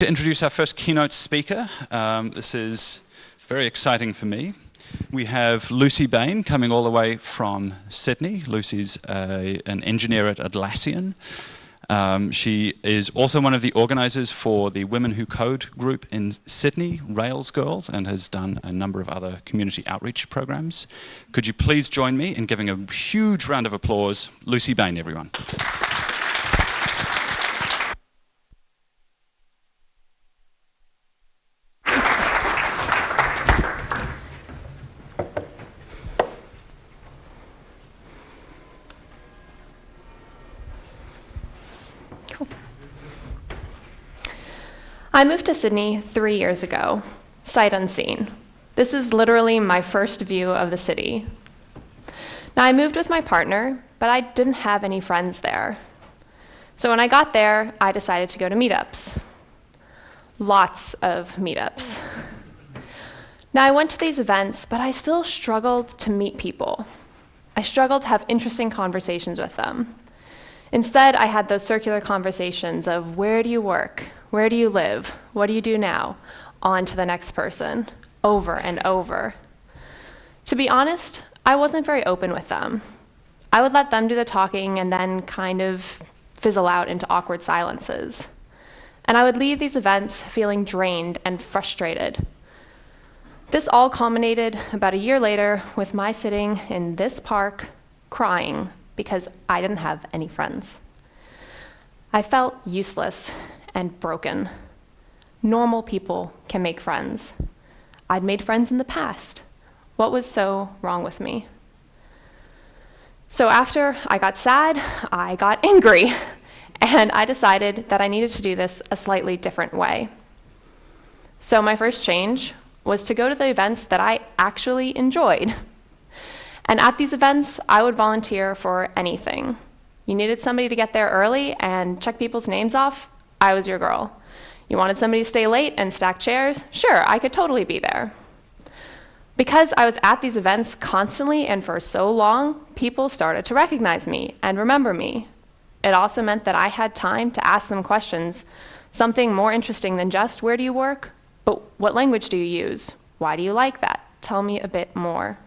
To introduce our first keynote speaker. This is very exciting for me. We have Lucy Bain coming all the way from Sydney. Lucy's an engineer at Atlassian. She is also one of the organisers for the Women Who Code group in Sydney, Rails Girls, and has done a number of other community outreach programs. Could you please join me in giving a huge round of applause, Lucy Bain, everyone. I moved to Sydney 3 years ago, sight unseen. This is literally my first view of the city. Now, I moved with my partner, but I didn't have any friends there. So when I got there, I decided to go to meetups. Lots of meetups. Now, I went to these events, but I still struggled to meet people. I struggled to have interesting conversations with them. Instead, I had those circular conversations of, where do you work? Where do you live? What do you do now? On to the next person, over and over. To be honest, I wasn't very open with them. I would let them do the talking and then kind of fizzle out into awkward silences. And I would leave these events feeling drained and frustrated. This all culminated about a year later with my sitting in this park crying because I didn't have any friends. I felt useless and broken. Normal people can make friends. I'd made friends in the past. What was so wrong with me? So after I got sad, I got angry, and I decided that I needed to do this a slightly different way. So my first change was to go to the events that I actually enjoyed. And at these events, I would volunteer for anything. You needed somebody to get there early and check people's names off? I was your girl. You wanted somebody to stay late and stack chairs? Sure, I could totally be there. Because I was at these events constantly and for so long, people started to recognize me and remember me. It also meant that I had time to ask them questions, something more interesting than just, where do you work? But what language do you use? Why do you like that? Tell me a bit more.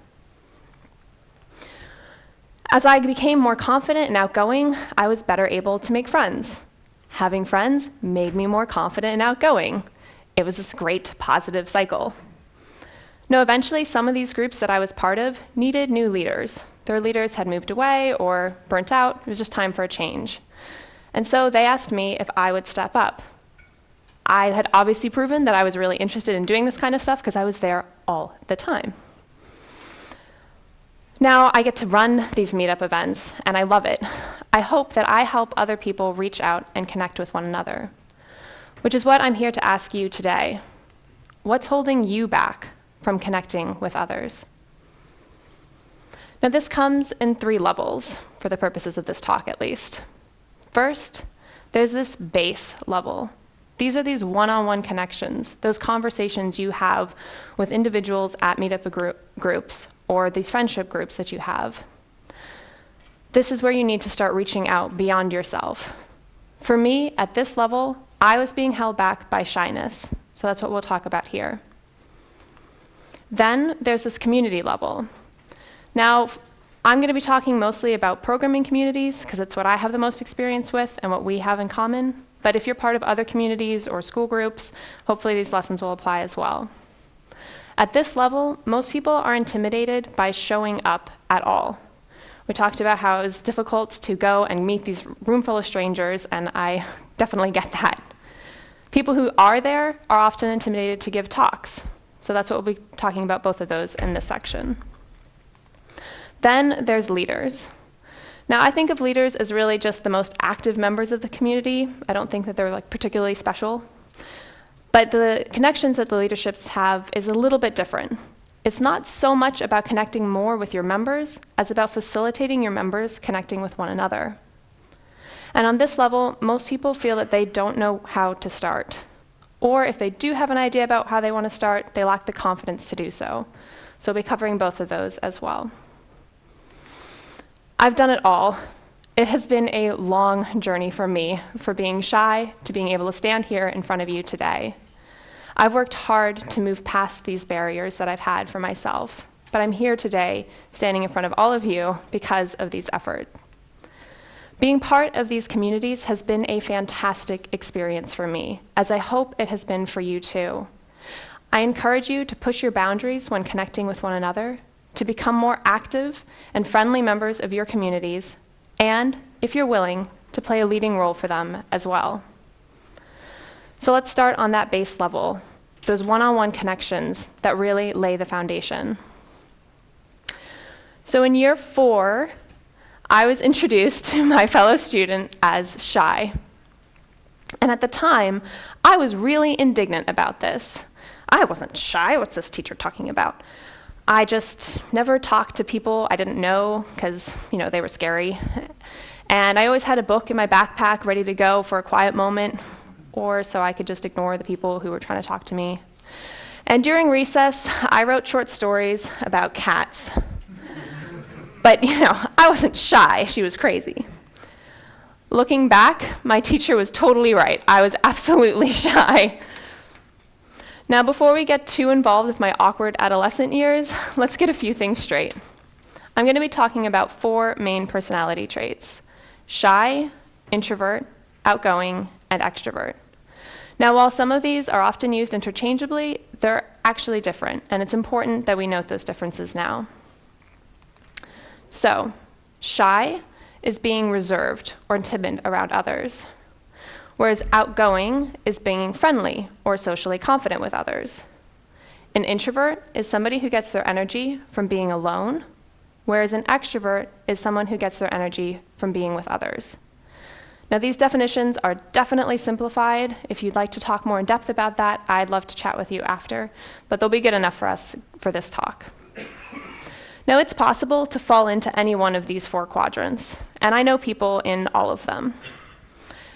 As I became more confident and outgoing, I was better able to make friends. Having friends made me more confident and outgoing. It was this great positive cycle. Now, eventually, some of these groups that I was part of needed new leaders. Their leaders had moved away or burnt out. It was just time for a change. And so they asked me if I would step up. I had obviously proven that I was really interested in doing this kind of stuff because I was there all the time. Now I get to run these meetup events, and I love it. I hope that I help other people reach out and connect with one another, which is what I'm here to ask you today. What's holding you back from connecting with others? Now this comes in 3 levels, for the purposes of this talk at least. First, there's this base level. These are these one-on-one connections, those conversations you have with individuals at meetup groups or these friendship groups that you have. This is where you need to start reaching out beyond yourself. For me, at this level, I was being held back by shyness, so that's what we'll talk about here. Then there's this community level. Now, I'm going to be talking mostly about programming communities because it's what I have the most experience with and what we have in common. But if you're part of other communities or school groups, hopefully these lessons will apply as well. At this level, most people are intimidated by showing up at all. We talked about how it was difficult to go and meet these room full of strangers, and I definitely get that. People who are there are often intimidated to give talks. So that's what we'll be talking about, both of those in this section. Then there's leaders. Now, I think of leaders as really just the most active members of the community. I don't think that they're particularly special. But the connections that the leaderships have is a little bit different. It's not so much about connecting more with your members as about facilitating your members connecting with one another. And on this level, most people feel that they don't know how to start. Or if they do have an idea about how they want to start, they lack the confidence to do so. So we'll be covering both of those as well. I've done it all. It has been a long journey for me, for being shy to being able to stand here in front of you today. I've worked hard to move past these barriers that I've had for myself, but I'm here today, standing in front of all of you because of these efforts. Being part of these communities has been a fantastic experience for me, as I hope it has been for you too. I encourage you to push your boundaries when connecting with one another, to become more active and friendly members of your communities, and, if you're willing, to play a leading role for them as well. So let's start on that base level, those one-on-one connections that really lay the foundation. So in year 4, I was introduced to my fellow student as shy. And at the time, I was really indignant about this. I wasn't shy. What's this teacher talking about? I just never talked to people I didn't know because, they were scary. And I always had a book in my backpack ready to go for a quiet moment, or so I could just ignore the people who were trying to talk to me. And during recess, I wrote short stories about cats. But, I wasn't shy. She was crazy. Looking back, my teacher was totally right. I was absolutely shy. Now, before we get too involved with my awkward adolescent years, let's get a few things straight. I'm going to be talking about 4 main personality traits: shy, introvert, outgoing, and extrovert. Now, while some of these are often used interchangeably, they're actually different, and it's important that we note those differences now. So, shy is being reserved or timid around others, whereas outgoing is being friendly or socially confident with others. An introvert is somebody who gets their energy from being alone, whereas an extrovert is someone who gets their energy from being with others. Now, these definitions are definitely simplified. If you'd like to talk more in depth about that, I'd love to chat with you after, but they'll be good enough for us for this talk. Now, it's possible to fall into any one of these 4 quadrants, and I know people in all of them.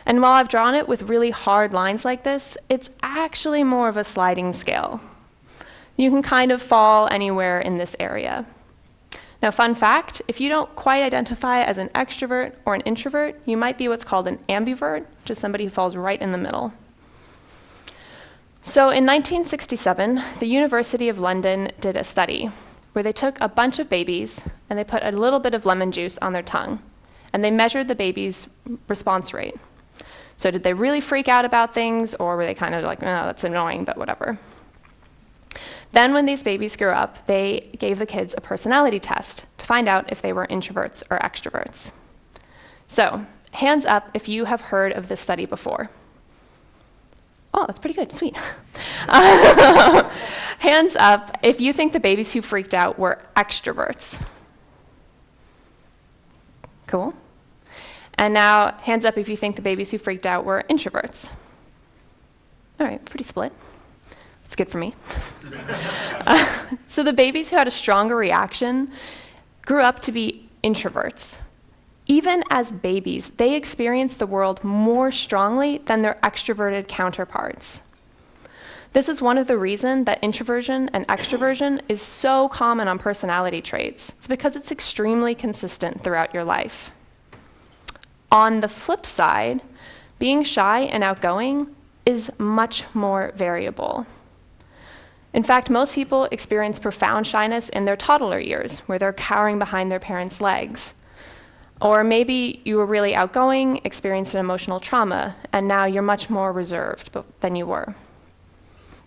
And while I've drawn it with really hard lines like this, it's actually more of a sliding scale. You can kind of fall anywhere in this area. Now, fun fact, if you don't quite identify as an extrovert or an introvert, you might be what's called an ambivert, which is somebody who falls right in the middle. So in 1967, the University of London did a study where they took a bunch of babies and they put a little bit of lemon juice on their tongue, and they measured the baby's response rate. So did they really freak out about things, or were they kind of like, oh, that's annoying, but whatever? Then when these babies grew up, they gave the kids a personality test to find out if they were introverts or extroverts. So hands up if you have heard of this study before. Oh, that's pretty good, sweet. Hands up if you think the babies who freaked out were extroverts. Cool. And now, hands up if you think the babies who freaked out were introverts. All right, pretty split. That's good for me. So the babies who had a stronger reaction grew up to be introverts. Even as babies, they experienced the world more strongly than their extroverted counterparts. This is one of the reasons that introversion and extroversion is so common on personality traits. It's because it's extremely consistent throughout your life. On the flip side, being shy and outgoing is much more variable. In fact, most people experience profound shyness in their toddler years, where they're cowering behind their parents' legs. Or maybe you were really outgoing, experienced an emotional trauma, and now you're much more reserved than you were.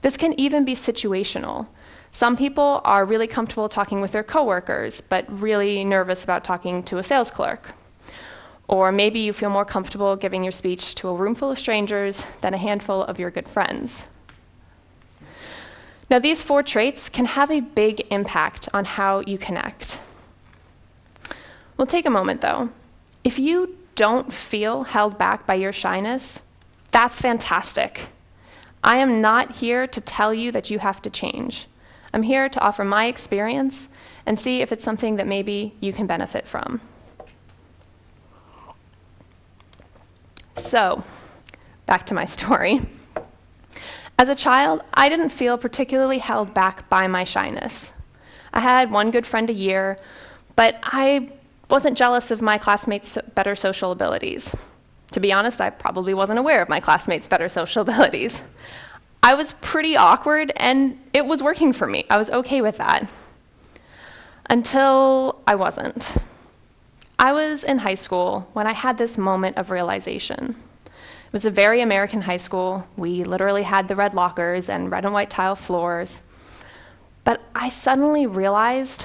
This can even be situational. Some people are really comfortable talking with their coworkers, but really nervous about talking to a sales clerk. Or maybe you feel more comfortable giving your speech to a room full of strangers than a handful of your good friends. Now, these 4 traits can have a big impact on how you connect. We'll take a moment, though. If you don't feel held back by your shyness, that's fantastic. I am not here to tell you that you have to change. I'm here to offer my experience and see if it's something that maybe you can benefit from. So, back to my story. As a child, I didn't feel particularly held back by my shyness. I had one good friend a year, but I Wasn't jealous of my classmates' better social abilities. To be honest, I probably wasn't aware of my classmates' better social abilities. I was pretty awkward, and it was working for me. I was okay with that. Until I wasn't. I was in high school when I had this moment of realization. It was a very American high school. We literally had the red lockers and red and white tile floors. But I suddenly realized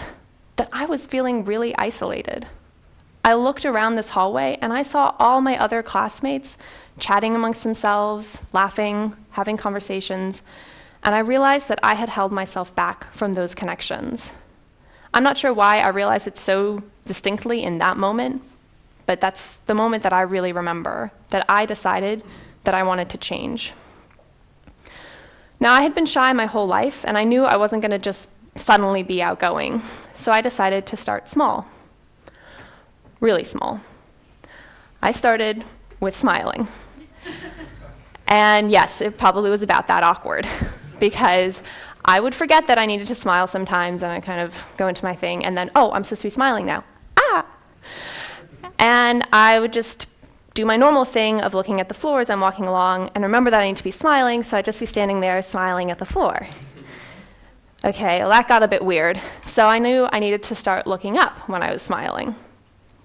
that I was feeling really isolated. I looked around this hallway and I saw all my other classmates chatting amongst themselves, laughing, having conversations, and I realized that I had held myself back from those connections. I'm not sure why I realized it so distinctly in that moment, but that's the moment that I really remember, that I decided that I wanted to change. Now, I had been shy my whole life, and I knew I wasn't going to just suddenly be outgoing, so I decided to start small. Really small. I started with smiling. And yes, it probably was about that awkward, because I would forget that I needed to smile sometimes, and I kind of go into my thing, and then, oh, I'm supposed to be smiling now. Ah! And I would just do my normal thing of looking at the floor as I'm walking along, and remember that I need to be smiling, so I'd just be standing there smiling at the floor. Okay, well, that got a bit weird, so I knew I needed to start looking up when I was smiling.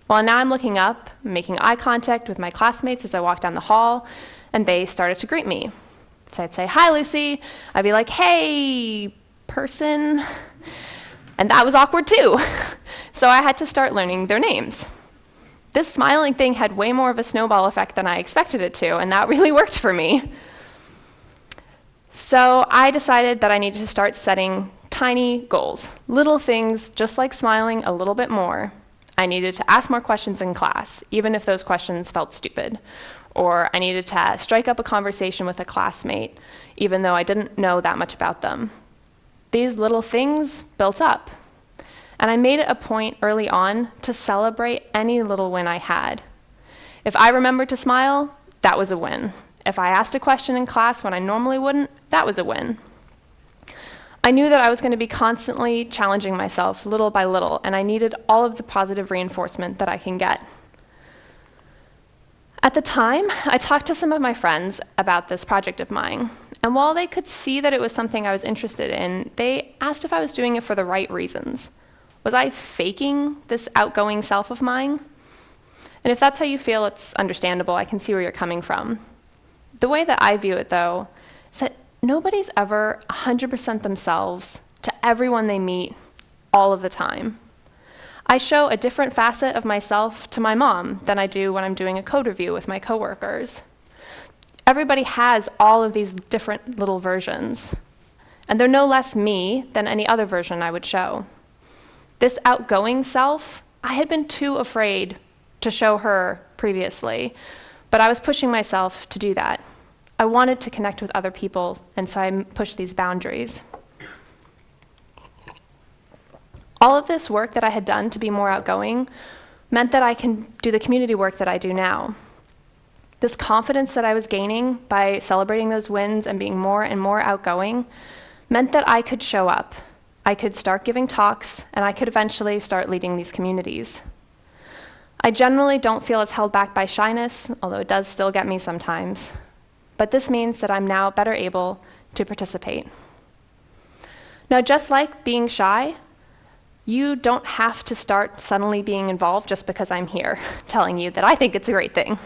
Well, now I'm looking up, making eye contact with my classmates as I walk down the hall, and they started to greet me. So I'd say, "Hi, Lucy." I'd be like, "Hey, person." And that was awkward too. So I had to start learning their names. This smiling thing had way more of a snowball effect than I expected it to, and that really worked for me. So I decided that I needed to start setting tiny goals, little things just like smiling a little bit more. I needed to ask more questions in class, even if those questions felt stupid. Or I needed to strike up a conversation with a classmate, even though I didn't know that much about them. These little things built up. And I made it a point early on to celebrate any little win I had. If I remembered to smile, that was a win. If I asked a question in class when I normally wouldn't, that was a win. I knew that I was going to be constantly challenging myself little by little, and I needed all of the positive reinforcement that I can get. At the time, I talked to some of my friends about this project of mine, and while they could see that it was something I was interested in, they asked if I was doing it for the right reasons. Was I faking this outgoing self of mine? And if that's how you feel, it's understandable. I can see where you're coming from. The way that I view it, though, is that nobody's ever 100% themselves to everyone they meet all of the time. I show a different facet of myself to my mom than I do when I'm doing a code review with my coworkers. Everybody has all of these different little versions, and they're no less me than any other version I would show. This outgoing self, I had been too afraid to show her previously, but I was pushing myself to do that. I wanted to connect with other people, and so I pushed these boundaries. All of this work that I had done to be more outgoing meant that I can do the community work that I do now. This confidence that I was gaining by celebrating those wins and being more and more outgoing meant that I could show up. I could start giving talks, and I could eventually start leading these communities. I generally don't feel as held back by shyness, although it does still get me sometimes. But this means that I'm now better able to participate. Now, just like being shy, you don't have to start suddenly being involved just because I'm here telling you that I think it's a great thing.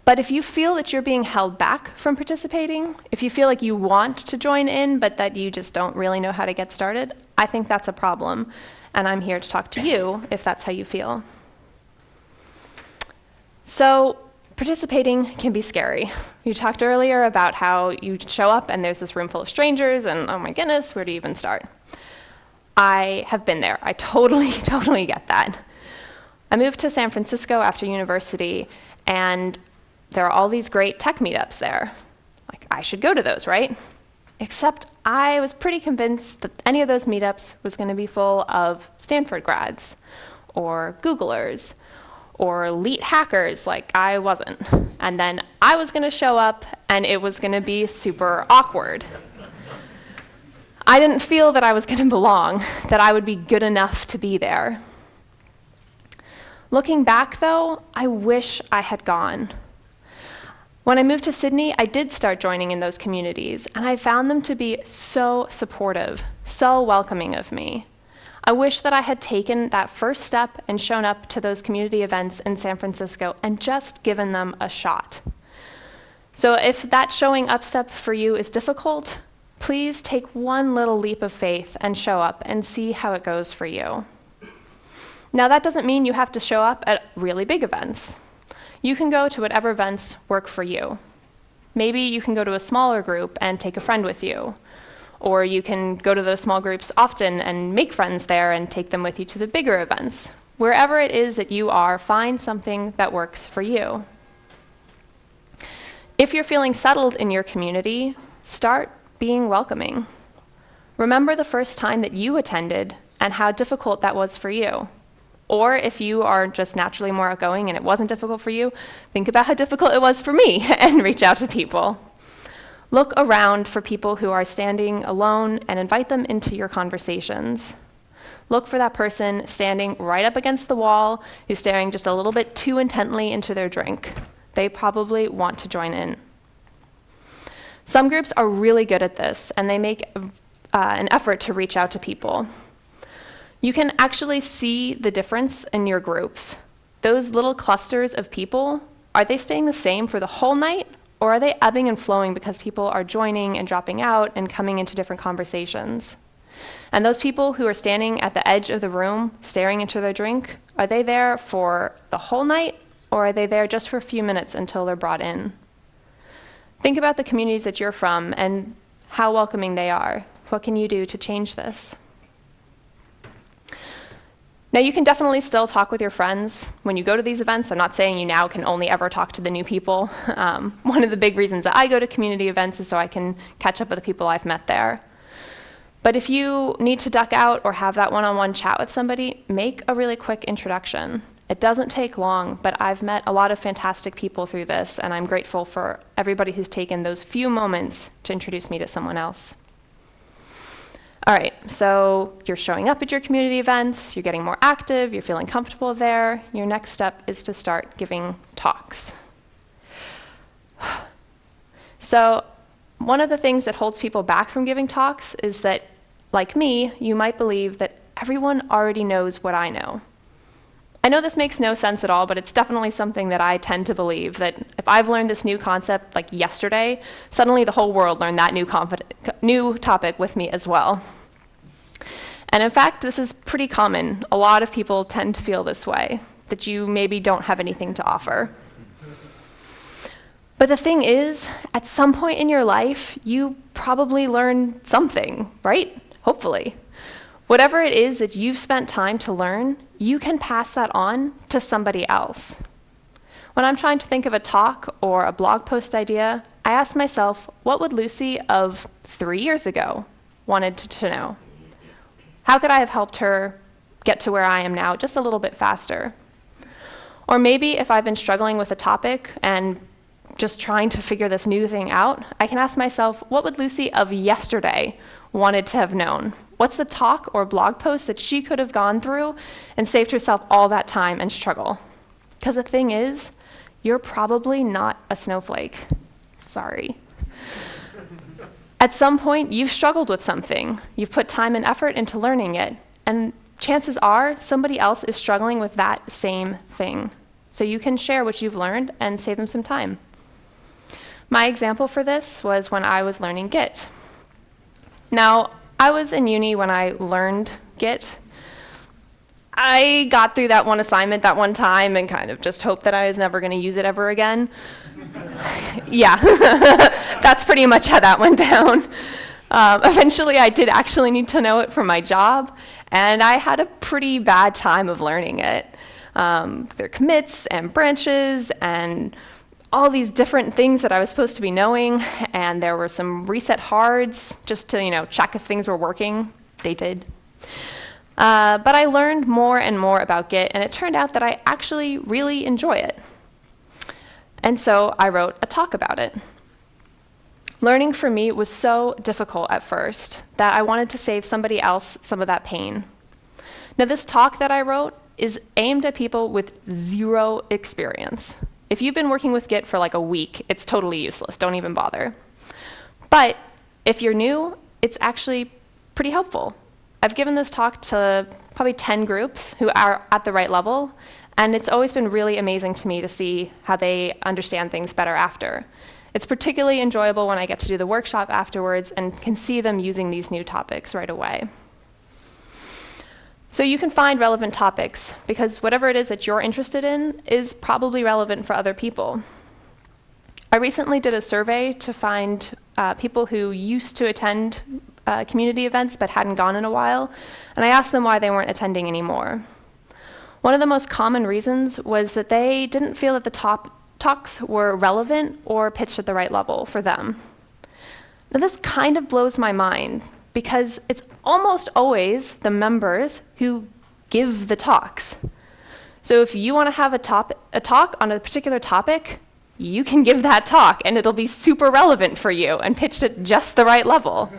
But if you feel that you're being held back from participating, if you feel like you want to join in but that you just don't really know how to get started, I think that's a problem, and I'm here to talk to you if that's how you feel. So, participating can be scary. You talked earlier about how you show up and there's this room full of strangers and oh my goodness, where do you even start? I have been there. I totally get that. I moved to San Francisco after university, and there are all these great tech meetups there. Like, I should go to those, right? Except I was pretty convinced that any of those meetups was going to be full of Stanford grads, or Googlers, or elite hackers like I wasn't. And then I was going to show up, and it was going to be super awkward. I didn't feel that I was going to belong, that I would be good enough to be there. Looking back, though, I wish I had gone. When I moved to Sydney, I did start joining in those communities, and I found them to be so supportive, so welcoming of me. I wish that I had taken that first step and shown up to those community events in San Francisco and just given them a shot. So if that showing up step for you is difficult, please take one little leap of faith and show up and see how it goes for you. Now, that doesn't mean you have to show up at really big events. You can go to whatever events work for you. Maybe you can go to a smaller group and take a friend with you. Or you can go to those small groups often and make friends there and take them with you to the bigger events. Wherever it is that you are, find something that works for you. If you're feeling settled in your community, start being welcoming. Remember the first time that you attended and how difficult that was for you. Or if you are just naturally more outgoing and it wasn't difficult for you, think about how difficult it was for me and reach out to people. Look around for people who are standing alone and invite them into your conversations. Look for that person standing right up against the wall who's staring just a little bit too intently into their drink. They probably want to join in. Some groups are really good at this, and they make an effort to reach out to people. You can actually see the difference in your groups. Those little clusters of people, are they staying the same for the whole night? Or are they ebbing and flowing because people are joining and dropping out and coming into different conversations? And those people who are standing at the edge of the room, staring into their drink, are they there for the whole night, or are they there just for a few minutes until they're brought in? Think about the communities that you're from and how welcoming they are. What can you do to change this? Now, you can definitely still talk with your friends when you go to these events. I'm not saying you now can only ever talk to the new people. One of the big reasons that I go to community events is so I can catch up with the people I've met there. But if you need to duck out or have that one-on-one chat with somebody, make a really quick introduction. It doesn't take long, but I've met a lot of fantastic people through this, and I'm grateful for everybody who's taken those few moments to introduce me to someone else. All right, so you're showing up at your community events, you're getting more active, you're feeling comfortable there. Your next step is to start giving talks. So one of the things that holds people back from giving talks is that, like me, you might believe that everyone already knows what I know. I know this makes no sense at all, but it's definitely something that I tend to believe, that if I've learned this new concept like yesterday, suddenly the whole world learned that new topic with me as well. And in fact, this is pretty common. A lot of people tend to feel this way, that you maybe don't have anything to offer. But the thing is, at some point in your life, you probably learned something, right? Hopefully. Whatever it is that you've spent time to learn, you can pass that on to somebody else. When I'm trying to think of a talk or a blog post idea, I ask myself, what would Lucy of 3 years ago wanted to know? How could I have helped her get to where I am now just a little bit faster? Or maybe if I've been struggling with a topic and just trying to figure this new thing out, I can ask myself, what would Lucy of yesterday wanted to have known? What's the talk or blog post that she could have gone through and saved herself all that time and struggle? Because the thing is, you're probably not a snowflake. Sorry. At some point, you've struggled with something. You've put time and effort into learning it. And chances are somebody else is struggling with that same thing. So you can share what you've learned and save them some time. My example for this was when I was learning Git. Now, I was in uni when I learned Git. I got through that one assignment that one time and kind of just hoped that I was never going to use it ever again. Yeah, that's pretty much how that went down. Eventually, I did actually need to know it for my job, and I had a pretty bad time of learning it. There are commits and branches and all these different things that I was supposed to be knowing, and there were some reset hards just to check if things were working. They did. But I learned more and more about Git, and it turned out that I actually really enjoy it. And so I wrote a talk about it. Learning for me was so difficult at first that I wanted to save somebody else some of that pain. Now, this talk that I wrote, is aimed at people with zero experience. If you've been working with Git for like a week, it's totally useless. Don't even bother. But if you're new, it's actually pretty helpful. I've given this talk to probably 10 groups who are at the right level, and it's always been really amazing to me to see how they understand things better after. It's particularly enjoyable when I get to do the workshop afterwards and can see them using these new topics right away. So you can find relevant topics, because whatever it is that you're interested in is probably relevant for other people. I recently did a survey to find people who used to attend community events but hadn't gone in a while, and I asked them why they weren't attending anymore. One of the most common reasons was that they didn't feel that the talks were relevant or pitched at the right level for them. Now this kind of blows my mind, because it's almost always the members who give the talks. So if you want to have a talk on a particular topic, you can give that talk, and it'll be super relevant for you and pitched at just the right level.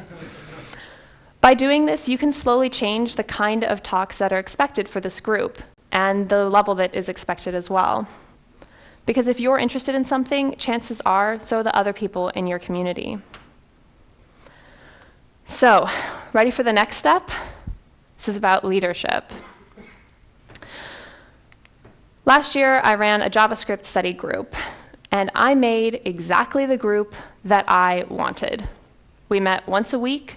By doing this, you can slowly change the kind of talks that are expected for this group, and the level that is expected as well. Because if you're interested in something, chances are so are the other people in your community. So, ready for the next step? This is about leadership. Last year, I ran a JavaScript study group, and I made exactly the group that I wanted. We met once a week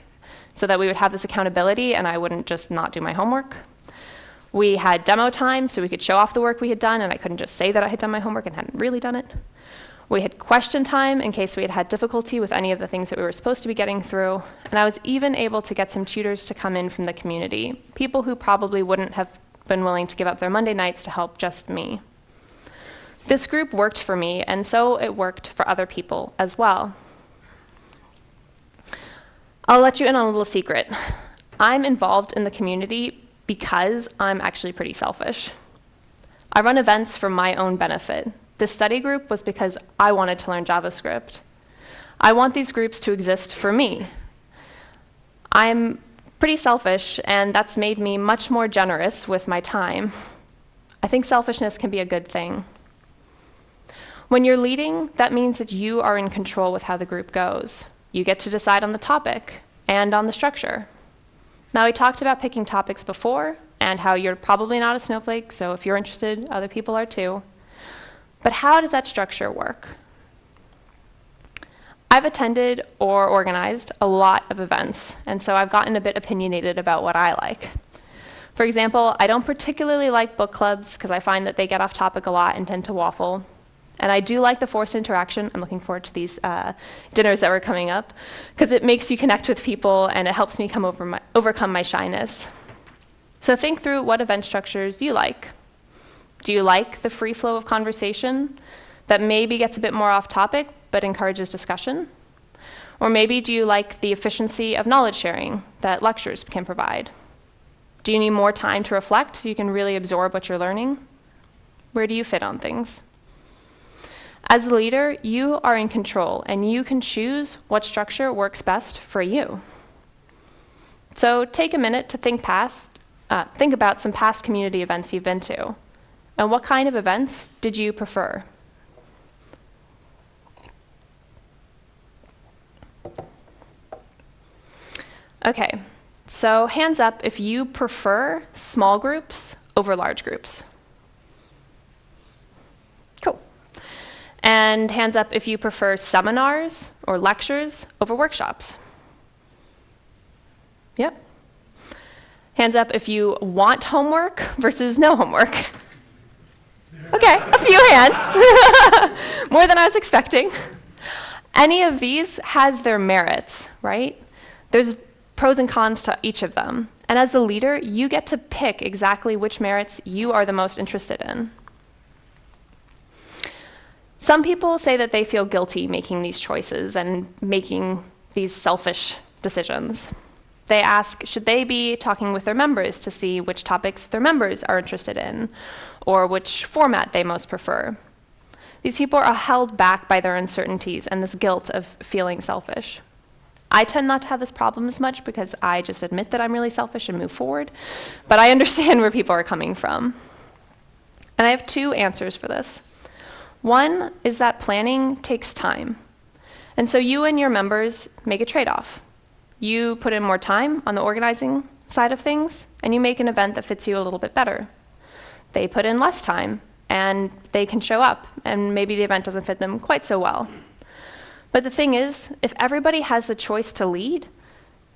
so that we would have this accountability and I wouldn't just not do my homework. We had demo time so we could show off the work we had done, and I couldn't just say that I had done my homework and hadn't really done it. We had question time in case we had had difficulty with any of the things that we were supposed to be getting through, and I was even able to get some tutors to come in from the community, people who probably wouldn't have been willing to give up their Monday nights to help just me. This group worked for me, and so it worked for other people as well. I'll let you in on a little secret. I'm involved in the community because I'm actually pretty selfish. I run events for my own benefit. This study group was because I wanted to learn JavaScript. I want these groups to exist for me. I'm pretty selfish, and that's made me much more generous with my time. I think selfishness can be a good thing. When you're leading, that means that you are in control with how the group goes. You get to decide on the topic and on the structure. Now, we talked about picking topics before and how you're probably not a snowflake, so if you're interested, other people are too. But how does that structure work? I've attended or organized a lot of events, and so I've gotten a bit opinionated about what I like. For example, I don't particularly like book clubs because I find that they get off topic a lot and tend to waffle. And I do like the forced interaction. I'm looking forward to these dinners that were coming up, because it makes you connect with people and it helps me overcome my shyness. So think through what event structures you like. Do you like the free flow of conversation that maybe gets a bit more off topic but encourages discussion? Or maybe do you like the efficiency of knowledge sharing that lectures can provide? Do you need more time to reflect so you can really absorb what you're learning? Where do you fit on things? As a leader, you are in control, and you can choose what structure works best for you. So take a minute to think about some past community events you've been to. And what kind of events did you prefer? Okay, so hands up if you prefer small groups over large groups. Cool. And hands up if you prefer seminars or lectures over workshops. Yep. Hands up if you want homework versus no homework. Okay, a few hands. More than I was expecting. Any of these has their merits, right? There's pros and cons to each of them. And as the leader, you get to pick exactly which merits you are the most interested in. Some people say that they feel guilty making these choices and making these selfish decisions. They ask, should they be talking with their members to see which topics their members are interested in, or which format they most prefer? These people are held back by their uncertainties and this guilt of feeling selfish. I tend not to have this problem as much because I just admit that I'm really selfish and move forward, but I understand where people are coming from. And I have two answers for this. One is that planning takes time. And so you and your members make a trade-off. You put in more time on the organizing side of things, and you make an event that fits you a little bit better. They put in less time, and they can show up, and maybe the event doesn't fit them quite so well. But the thing is, if everybody has the choice to lead,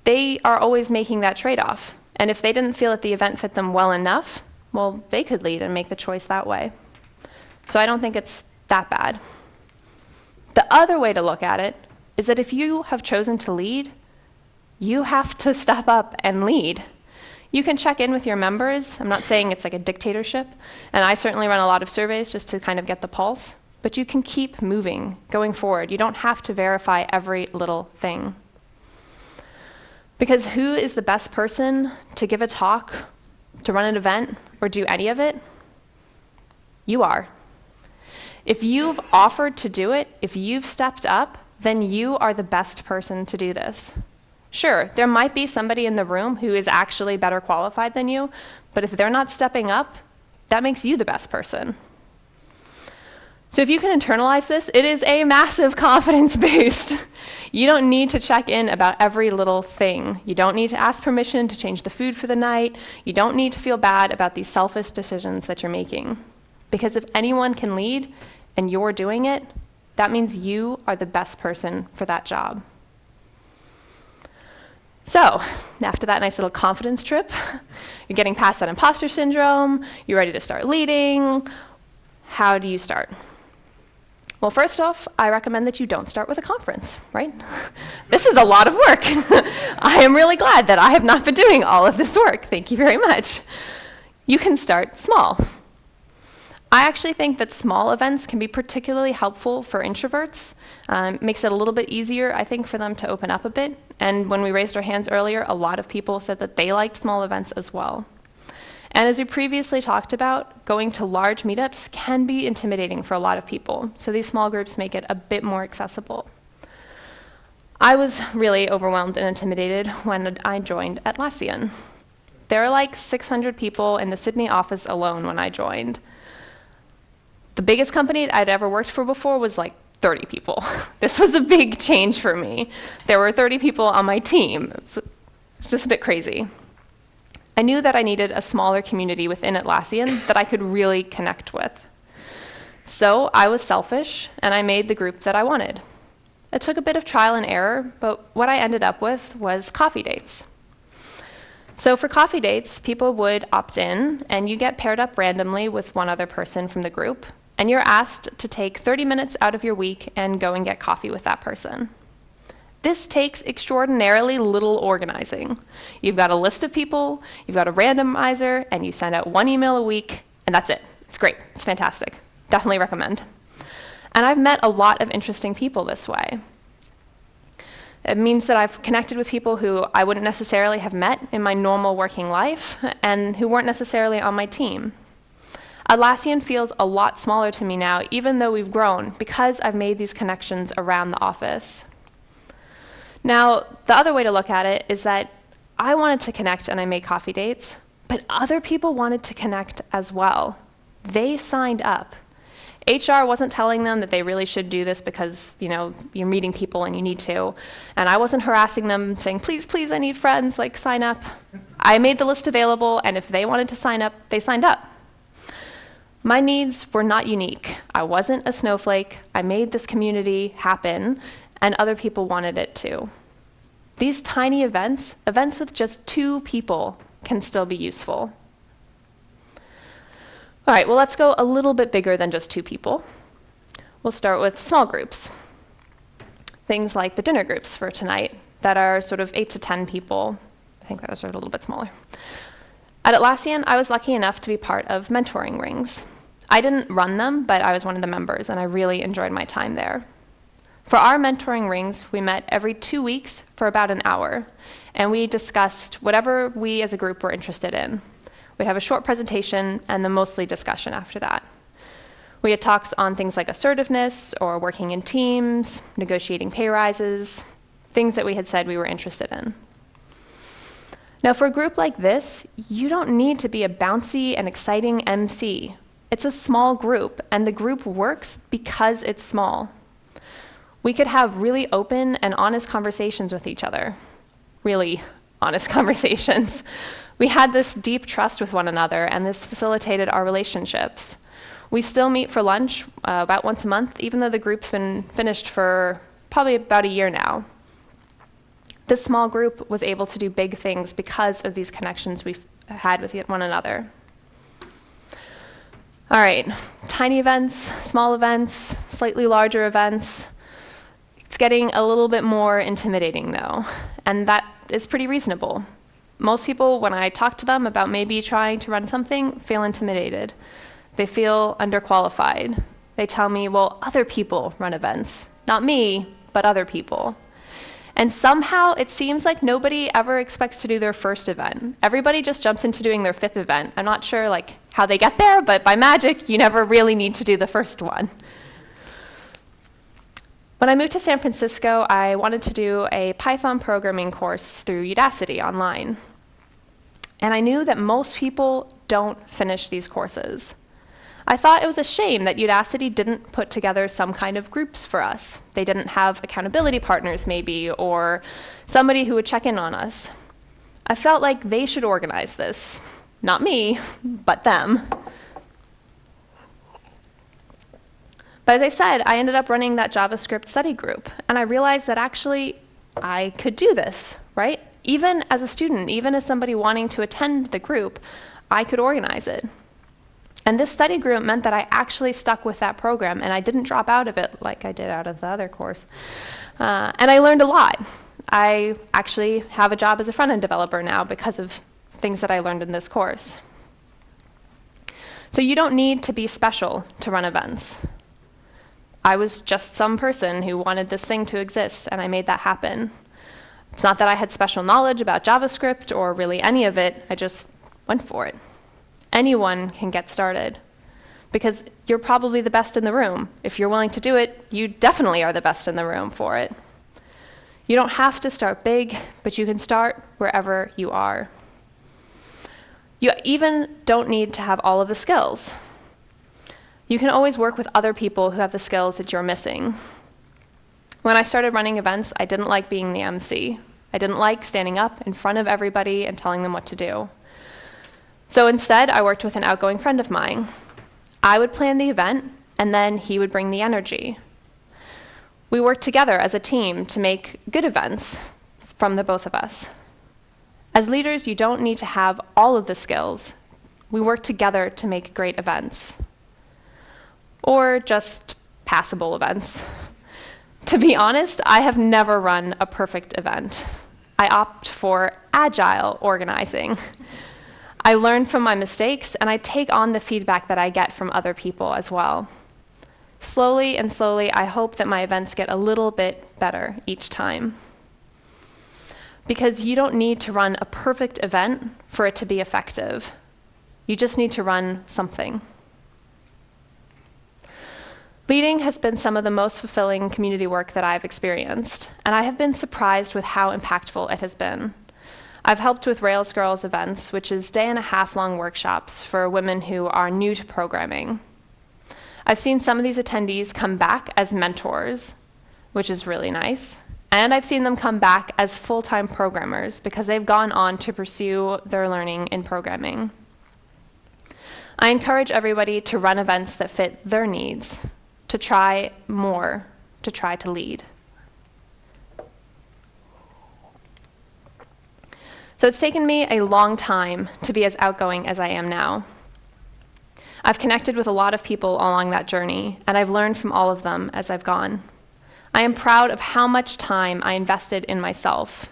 they are always making that trade-off. And if they didn't feel that the event fit them well enough, well, they could lead and make the choice that way. So I don't think it's that bad. The other way to look at it is that if you have chosen to lead, you have to step up and lead. You can check in with your members. I'm not saying it's like a dictatorship, and I certainly run a lot of surveys just to kind of get the pulse, but you can keep moving, going forward. You don't have to verify every little thing. Because who is the best person to give a talk, to run an event, or do any of it? You are. If you've offered to do it, if you've stepped up, then you are the best person to do this. Sure, there might be somebody in the room who is actually better qualified than you, but if they're not stepping up, that makes you the best person. So if you can internalize this, it is a massive confidence boost. You don't need to check in about every little thing. You don't need to ask permission to change the food for the night. You don't need to feel bad about these selfish decisions that you're making. Because if anyone can lead and you're doing it, that means you are the best person for that job. So, after that nice little confidence trip, you're getting past that imposter syndrome, you're ready to start leading. How do you start? Well, first off, I recommend that you don't start with a conference, right? This is a lot of work. I am really glad that I have not been doing all of this work. Thank you very much. You can start small. I actually think that small events can be particularly helpful for introverts. Makes it a little bit easier, I think, for them to open up a bit. And when we raised our hands earlier, a lot of people said that they liked small events as well. And as we previously talked about, going to large meetups can be intimidating for a lot of people. So these small groups make it a bit more accessible. I was really overwhelmed and intimidated when I joined Atlassian. There are like 600 people in the Sydney office alone when I joined. The biggest company I'd ever worked for before was like 30 people. This was a big change for me. There were 30 people on my team. It's just a bit crazy. I knew that I needed a smaller community within Atlassian that I could really connect with. So I was selfish, and I made the group that I wanted. It took a bit of trial and error, but what I ended up with was coffee dates. So for coffee dates, people would opt in, and you get paired up randomly with one other person from the group, and you're asked to take 30 minutes out of your week and go and get coffee with that person. This takes extraordinarily little organizing. You've got a list of people, you've got a randomizer, and you send out one email a week, and that's it. It's great. It's fantastic. Definitely recommend. And I've met a lot of interesting people this way. It means that I've connected with people who I wouldn't necessarily have met in my normal working life and who weren't necessarily on my team. Atlassian feels a lot smaller to me now, even though we've grown, because I've made these connections around the office. Now, the other way to look at it is that I wanted to connect and I made coffee dates, but other people wanted to connect as well. They signed up. HR wasn't telling them that they really should do this because, you're meeting people and you need to. And I wasn't harassing them saying, please, please, I need friends, like sign up. I made the list available, and if they wanted to sign up, they signed up. My needs were not unique. I wasn't a snowflake. I made this community happen, and other people wanted it too. These tiny events with just 2 people, can still be useful. All right, well, let's go a little bit bigger than just 2 people. We'll start with small groups. Things like the dinner groups for tonight that are sort of 8 to 10 people. I think those are a little bit smaller. At Atlassian, I was lucky enough to be part of mentoring rings. I didn't run them, but I was one of the members, and I really enjoyed my time there. For our mentoring rings, we met every 2 weeks for about an hour, and we discussed whatever we as a group were interested in. We'd have a short presentation and then mostly discussion after that. We had talks on things like assertiveness or working in teams, negotiating pay rises, things that we had said we were interested in. Now, for a group like this, you don't need to be a bouncy and exciting MC. It's a small group, and the group works because it's small. We could have really open and honest conversations with each other. Really honest conversations. We had this deep trust with one another, and this facilitated our relationships. We still meet for lunch about once a month, even though the group's been finished for probably about a year now. This small group was able to do big things because of these connections we've had with one another. All right, tiny events, small events, slightly larger events. It's getting a little bit more intimidating though, and that is pretty reasonable. Most people, when I talk to them about maybe trying to run something, feel intimidated. They feel underqualified. They tell me, well, other people run events. Not me, but other people. And somehow it seems like nobody ever expects to do their first event. Everybody just jumps into doing their fifth event. I'm not sure how they get there, but by magic, you never really need to do the first one. When I moved to San Francisco, I wanted to do a Python programming course through Udacity online. And I knew that most people don't finish these courses. I thought it was a shame that Udacity didn't put together some kind of groups for us. They didn't have accountability partners maybe, or somebody who would check in on us. I felt like they should organize this. Not me, but them. But as I said, I ended up running that JavaScript study group, and I realized that actually I could do this, right? Even as a student, even as somebody wanting to attend the group, I could organize it. And this study group meant that I actually stuck with that program, and I didn't drop out of it like I did out of the other course. And I learned a lot. I actually have a job as a front-end developer now because of things that I learned in this course. So you don't need to be special to run events. I was just some person who wanted this thing to exist, and I made that happen. It's not that I had special knowledge about JavaScript or really any of it, I just went for it. Anyone can get started, because you're probably the best in the room. If you're willing to do it, you definitely are the best in the room for it. You don't have to start big, but you can start wherever you are. You even don't need to have all of the skills. You can always work with other people who have the skills that you're missing. When I started running events, I didn't like being the MC. I didn't like standing up in front of everybody and telling them what to do. So instead, I worked with an outgoing friend of mine. I would plan the event, and then he would bring the energy. We worked together as a team to make good events from the both of us. As leaders, you don't need to have all of the skills. We work together to make great events. Or just passable events. To be honest, I have never run a perfect event. I opt for agile organizing. I learn from my mistakes, and I take on the feedback that I get from other people as well. Slowly and slowly, I hope that my events get a little bit better each time. Because you don't need to run a perfect event for it to be effective. You just need to run something. Leading has been some of the most fulfilling community work that I've experienced, and I have been surprised with how impactful it has been. I've helped with Rails Girls events, which is day-and-a-half-long workshops for women who are new to programming. I've seen some of these attendees come back as mentors, which is really nice, and I've seen them come back as full-time programmers because they've gone on to pursue their learning in programming. I encourage everybody to run events that fit their needs, to try more, to try to lead. So it's taken me a long time to be as outgoing as I am now. I've connected with a lot of people along that journey, and I've learned from all of them as I've gone. I am proud of how much time I invested in myself.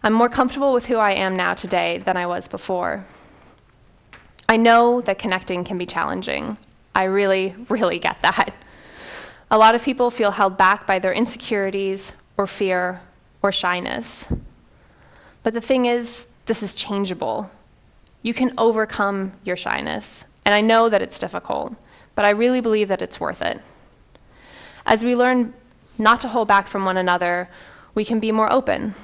I'm more comfortable with who I am now today than I was before. I know that connecting can be challenging. I really, really get that. A lot of people feel held back by their insecurities or fear or shyness. But the thing is, this is changeable. You can overcome your shyness, and I know that it's difficult, but I really believe that it's worth it. As we learn not to hold back from one another, we can be more open.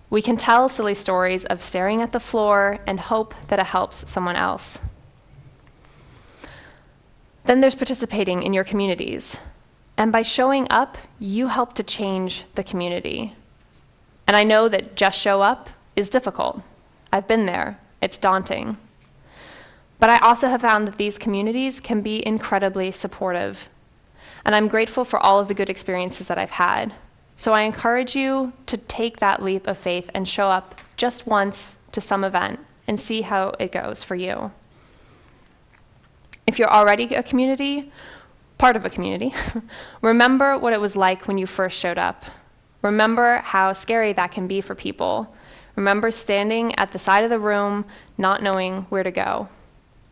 We can tell silly stories of staring at the floor and hope that it helps someone else. Then there's participating in your communities. And by showing up, you help to change the community. And I know that just show up is difficult. I've been there. It's daunting. But I also have found that these communities can be incredibly supportive. And I'm grateful for all of the good experiences that I've had. So I encourage you to take that leap of faith and show up just once to some event and see how it goes for you. If you're already part of a community, remember what it was like when you first showed up. Remember how scary that can be for people. Remember standing at the side of the room, not knowing where to go.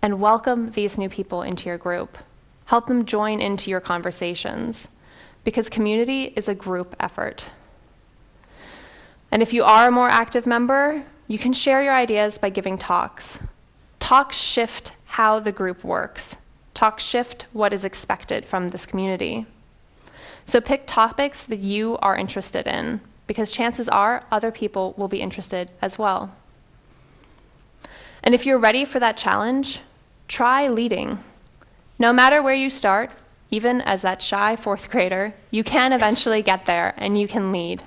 And welcome these new people into your group. Help them join into your conversations, because community is a group effort. And if you are a more active member, you can share your ideas by giving talks. Talks shift how the group works. Talks shift what is expected from this community. So pick topics that you are interested in, because chances are other people will be interested as well. And if you're ready for that challenge, try leading. No matter where you start, even as that shy fourth grader, you can eventually get there and you can lead.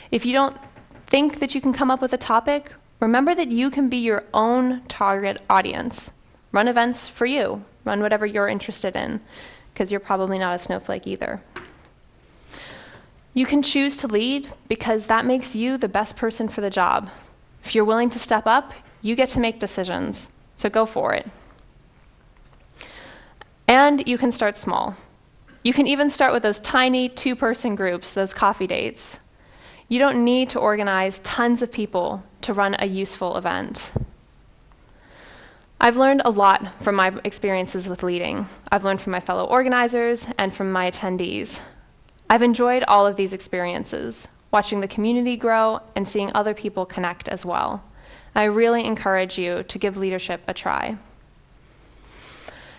If you don't think that you can come up with a topic, remember that you can be your own target audience. Run events for you. Run whatever you're interested in, because you're probably not a snowflake either. You can choose to lead because that makes you the best person for the job. If you're willing to step up, you get to make decisions, so go for it. And you can start small. You can even start with those tiny two-person groups, those coffee dates. You don't need to organize tons of people to run a useful event. I've learned a lot from my experiences with leading. I've learned from my fellow organizers and from my attendees. I've enjoyed all of these experiences, watching the community grow and seeing other people connect as well. I really encourage you to give leadership a try.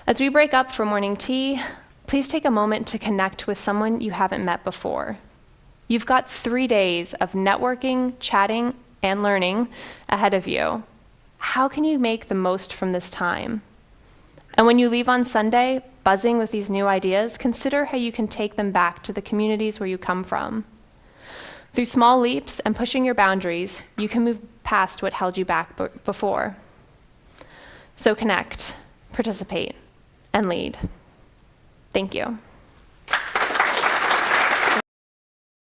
As we break up for morning tea, please take a moment to connect with someone you haven't met before. You've got 3 days of networking, chatting, and learning ahead of you. How can you make the most from this time? And when you leave on Sunday, buzzing with these new ideas, consider how you can take them back to the communities where you come from. Through small leaps and pushing your boundaries, you can move past what held you back before. So connect, participate, and lead. Thank you.